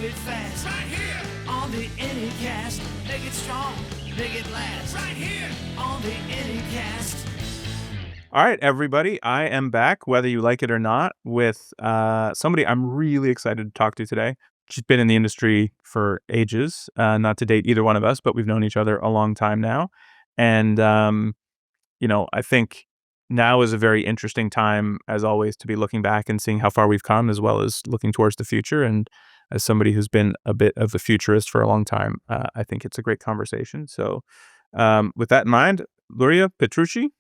it fast. Right here on the Anycast. Make it strong, make it last. Right here on the Anycast. All right, everybody, I am back, whether you like it or not, with somebody I'm really excited to talk to today. She's been in the industry for ages, not to date either one of us, but we've known each other a long time now. And, I think now is a very interesting time, as always, to be looking back and seeing how far we've come, as well as looking towards the future. And as somebody who's been a bit of a futurist for a long time, I think it's a great conversation. So with that in mind, Luria Petrucci,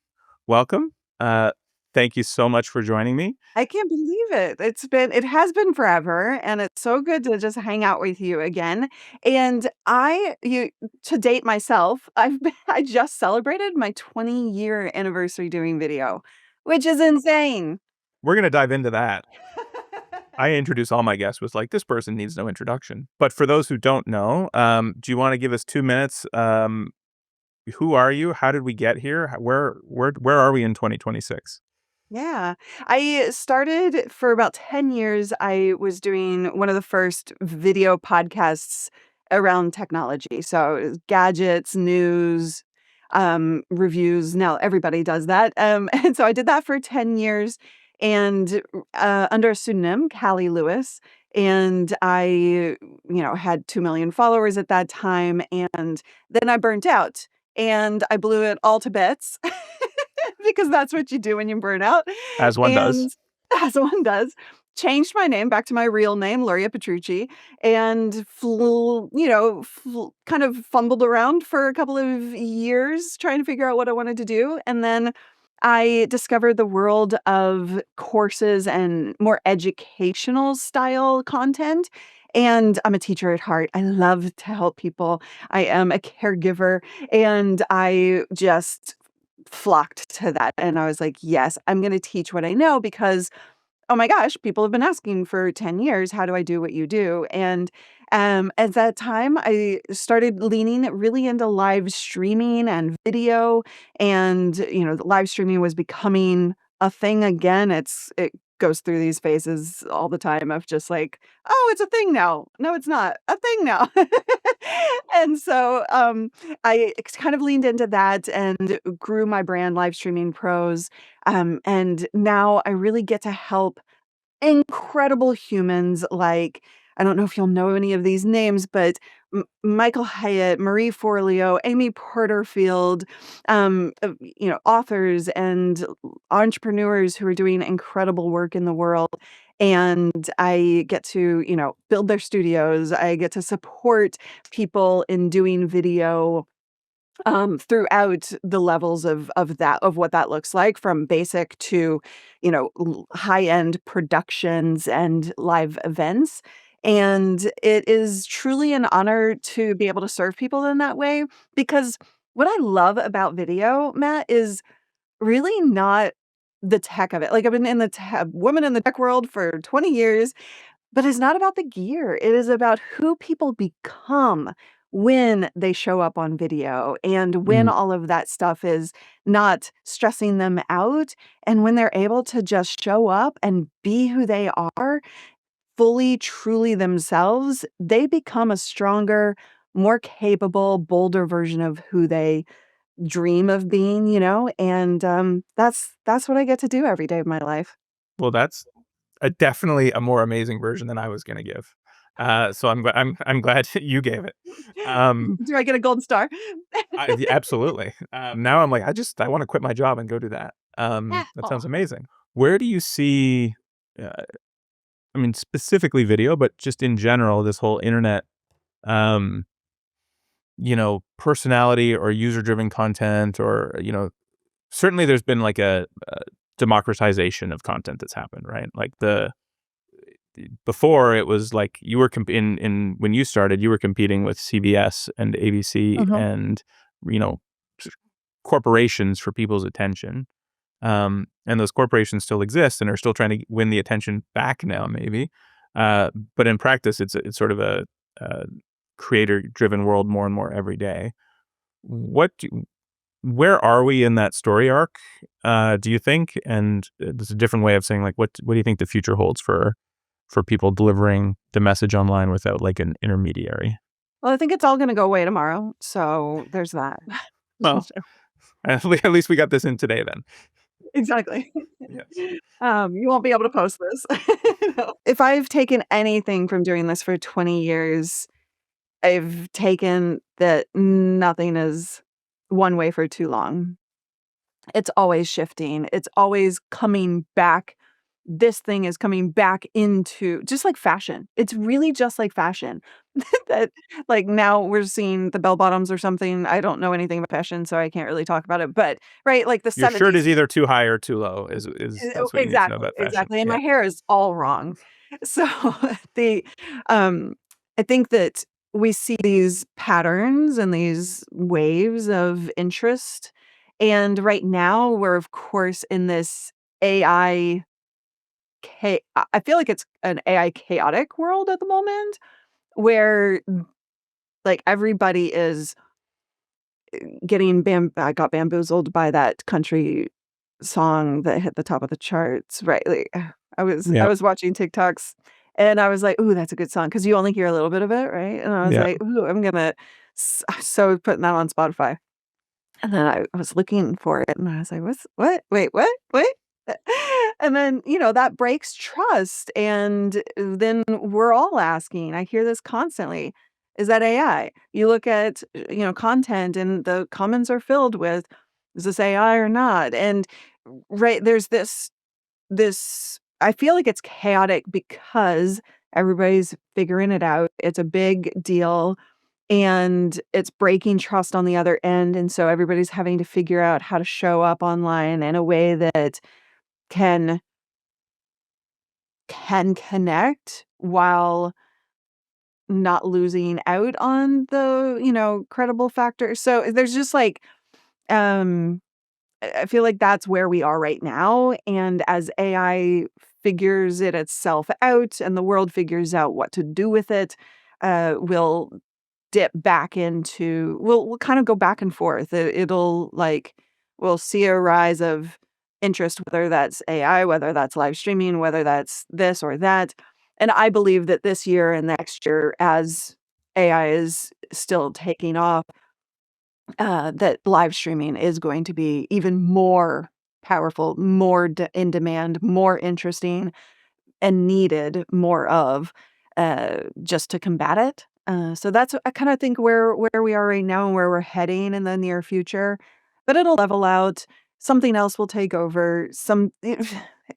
welcome. Thank you so much for joining me. I can't believe it. It has been forever, and it's so good to just hang out with you again. And to date myself, I just celebrated my 20-year anniversary doing video, which is insane. We're going to dive into that. I introduce all my guests with this person needs no introduction. But for those who don't know, do you want to give us 2 minutes? Who are you? How did we get here? Where are we in 2026? Yeah. I started for about 10 years. I was doing one of the first video podcasts around technology. So it was gadgets, news, reviews. Now everybody does that. And so I did that for 10 years and under a pseudonym, Cali Lewis. And I, had 2 million followers at that time. And then I burnt out and I blew it all to bits. Because that's what you do when you burn out. As one does. As one does. Changed my name back to my real name, Luria Petrucci, and kind of fumbled around for a couple of years trying to figure out what I wanted to do. And then I discovered the world of courses and more educational style content. And I'm a teacher at heart. I love to help people. I am a caregiver, and I just flocked to that. And I was like, yes, I'm going to teach what I know because, oh my gosh, people have been asking for 10 years, how do I do what you do? And at that time, I started leaning really into live streaming and video. And, the live streaming was becoming a thing again. It goes through these phases all the time of just like, oh, it's a thing now. No, it's not a thing now. And so I kind of leaned into that and grew my brand, Live Streaming Pros. And now I really get to help incredible humans like, I don't know if you'll know any of these names, but Michael Hyatt, Marie Forleo, Amy Porterfield, authors and entrepreneurs who are doing incredible work in the world. And I get to, build their studios. I get to support people in doing video throughout the levels of what that looks like, from basic to, high-end productions and live events. And it is truly an honor to be able to serve people in that way, because what I love about video, Matt, is really not the tech of it. Like, I've been in the woman in the tech world for 20 years, but it's not about the gear. It is about who people become when they show up on video, and when all of that stuff is not stressing them out, and when they're able to just show up and be who they are, fully, truly themselves, they become a stronger, more capable, bolder version of who they dream of being, and that's what I get to do every day of my life. Well, that's definitely a more amazing version than I was going to give. So I'm glad you gave it. Do I get a gold star? Absolutely. Now I'm like, I want to quit my job and go do that. That sounds amazing. Where do you see, specifically video, but just in general, this whole internet, personality or user-driven content, or, certainly there's been like a democratization of content that's happened, right? Like before it was like you were when you started, you were competing with CBS and ABC and, corporations for people's attention. And those corporations still exist and are still trying to win the attention back now, maybe. But in practice, it's sort of a creator-driven world more and more every day. Where are we in that story arc, do you think? And there's a different way of saying, like, what do you think the future holds for for people delivering the message online without like an intermediary. Well, I think it's all going to go away tomorrow. So there's that. Well, at least we got this in today then. Exactly. Yes. You won't be able to post this. No. If I've taken anything from doing this for 20 years, I've taken that nothing is one way for too long. It's always shifting. It's always coming back. This thing is coming back into just like fashion. It's really just like fashion. That like now we're seeing the bell bottoms or something. I don't know anything about fashion, so I can't really talk about it. But right, like the Your 70s. shirt is either too high or too low. Is that's what you need to know Exactly, about fashion. exactly. And Yeah. my hair is all wrong. So the I think that we see these patterns and these waves of interest. And right now we're of course in this AI I feel like it's an AI chaotic world at the moment where like everybody is getting I got bamboozled by that country song that hit the top of the charts, right? Like I Yeah. was watching TikToks and I was like, "Ooh, that's a good song," because you only hear a little bit of it, right? And I was Yeah. like, "Ooh, I'm gonna." So putting that on Spotify, and then I was looking for it, and I was like, "What's what? Wait, what? Wait." And then, that breaks trust. And then we're all asking, I hear this constantly, is that AI? You look at, content and the comments are filled with, is this AI or not? And right, there's this I feel like it's chaotic because everybody's figuring it out. It's a big deal and it's breaking trust on the other end. And so everybody's having to figure out how to show up online in a way that can connect while not losing out on the, credible factor. So there's just like, um, I feel like that's where we are right now. And as AI figures it itself out and the world figures out what to do with it, we'll dip back into, we'll kind of go back and forth. It'll like, we'll see a rise of interest, whether that's AI, whether that's live streaming, whether that's this or that. And I believe that this year and next year, as AI is still taking off, that live streaming is going to be even more powerful, more in demand, more interesting, and needed more of, just to combat it. So that's I kind of think where we are right now and where we're heading in the near future. But it'll level out. Something else will take over.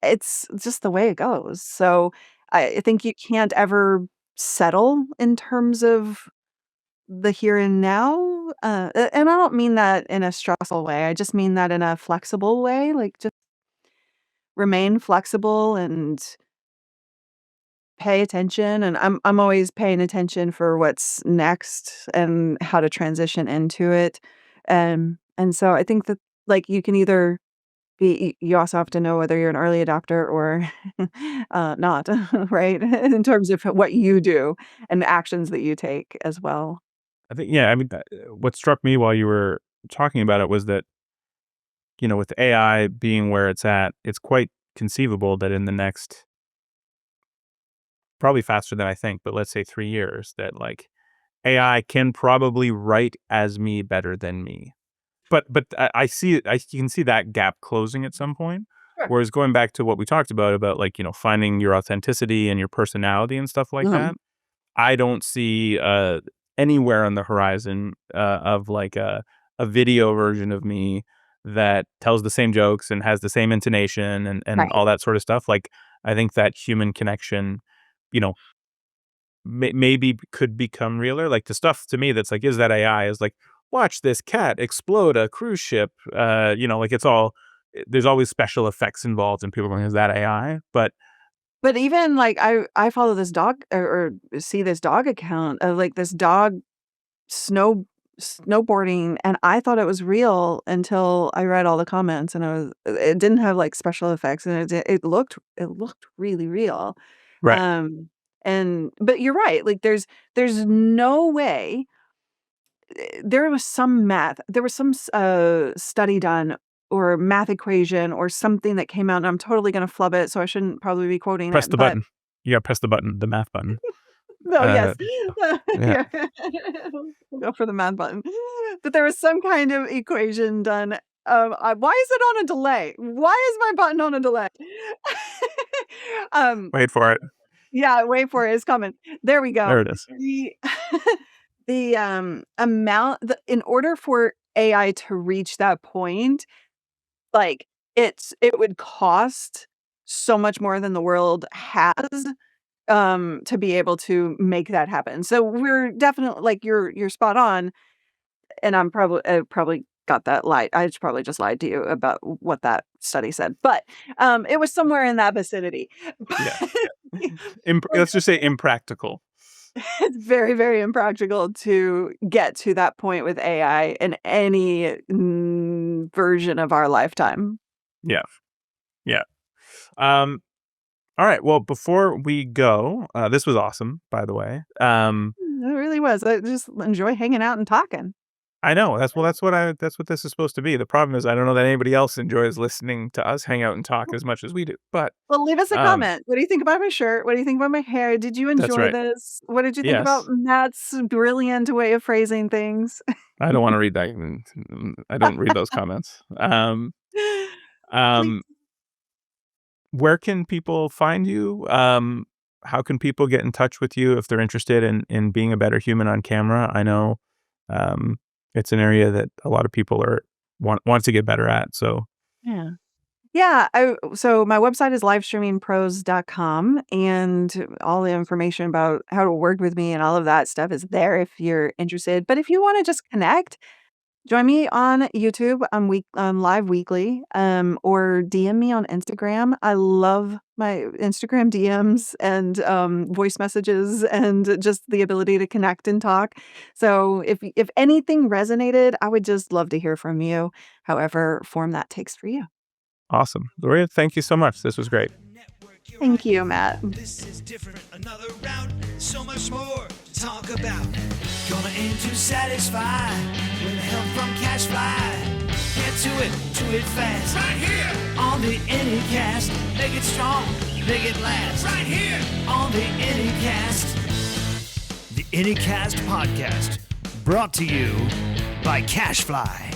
It's just the way it goes. So I think you can't ever settle in terms of the here and now. And I don't mean that in a stressful way. I just mean that in a flexible way. Like just remain flexible and pay attention. And I'm always paying attention for what's next and how to transition into it. And so I think that like you can either you also have to know whether you're an early adopter or not, right? In terms of what you do and the actions that you take as well. I think, yeah, I mean, what struck me while you were talking about it was that, with AI being where it's at, it's quite conceivable that in the next, probably faster than I think, but let's say 3 years, that like AI can probably write as me better than me. But I see it. You can see that gap closing at some point. Sure. Whereas going back to what we talked about like finding your authenticity and your personality and stuff like Mhm. that, I don't see anywhere on the horizon of like a video version of me that tells the same jokes and has the same intonation and Right. all that sort of stuff. Like I think that human connection, you know, maybe could become realer. Like the stuff to me that's like, is that AI? Is like, watch this cat explode a cruise ship. Like it's all. There's always special effects involved, and people going, is that AI? But even like I follow this dog or see this dog account of like this dog snow snowboarding, and I thought it was real until I read all the comments, and it didn't have like special effects, and it looked really real. Right. Um, and but you're right, like there's no way. There was some study done or math equation or something that came out, and I'm totally gonna flub it, so I shouldn't probably be quoting Press it, the but button. You got to press the math button. No, yes. yeah. Go for the math button. But there was some kind of equation done. Why is it on a delay? Why is my button on a delay? Wait for it. Yeah, wait for it. It's coming. There we go. There it is. The amount, in order for AI to reach that point, like it would cost so much more than the world has to be able to make that happen. So we're definitely, like, you're spot on, and I probably got that lied. I probably just lied to you about what that study said, but it was somewhere in that vicinity. Yeah. Let's just say impractical. It's very, very impractical to get to that point with AI in any version of our lifetime. Yeah. All right. Well, before we go, this was awesome, by the way. It really was. I just enjoy hanging out and talking. I know that's what this is supposed to be. The problem is I don't know that anybody else enjoys listening to us hang out and talk as much as we do. But Well, leave us a comment. What do you think about my shirt? What do you think about my hair? Did you enjoy right. this? What did you think Yes. about Matt's brilliant way of phrasing things? I don't want to read that. I don't read those comments. Please. Where can people find you? How can people get in touch with you if they're interested in being a better human on camera? I know it's an area that a lot of people want to get better at. So Yeah. So my website is livestreamingpros.com, and all the information about how to work with me and all of that stuff is there if you're interested. But if you want to just connect, join me on YouTube. I'm live weekly, or DM me on Instagram. I love my Instagram DMs and voice messages and just the ability to connect and talk. So if anything resonated, I would just love to hear from you, however form that takes for you. awesome, Luria. Thank you so much. This was great. Thank you, Matt. This is different, another round, so much more to talk about. Gonna aim to satisfy with help from CacheFly. Get to it fast. Right here on the Anycast. Make it strong, make it last. Right here on the Anycast. The Anycast podcast, brought to you by CacheFly.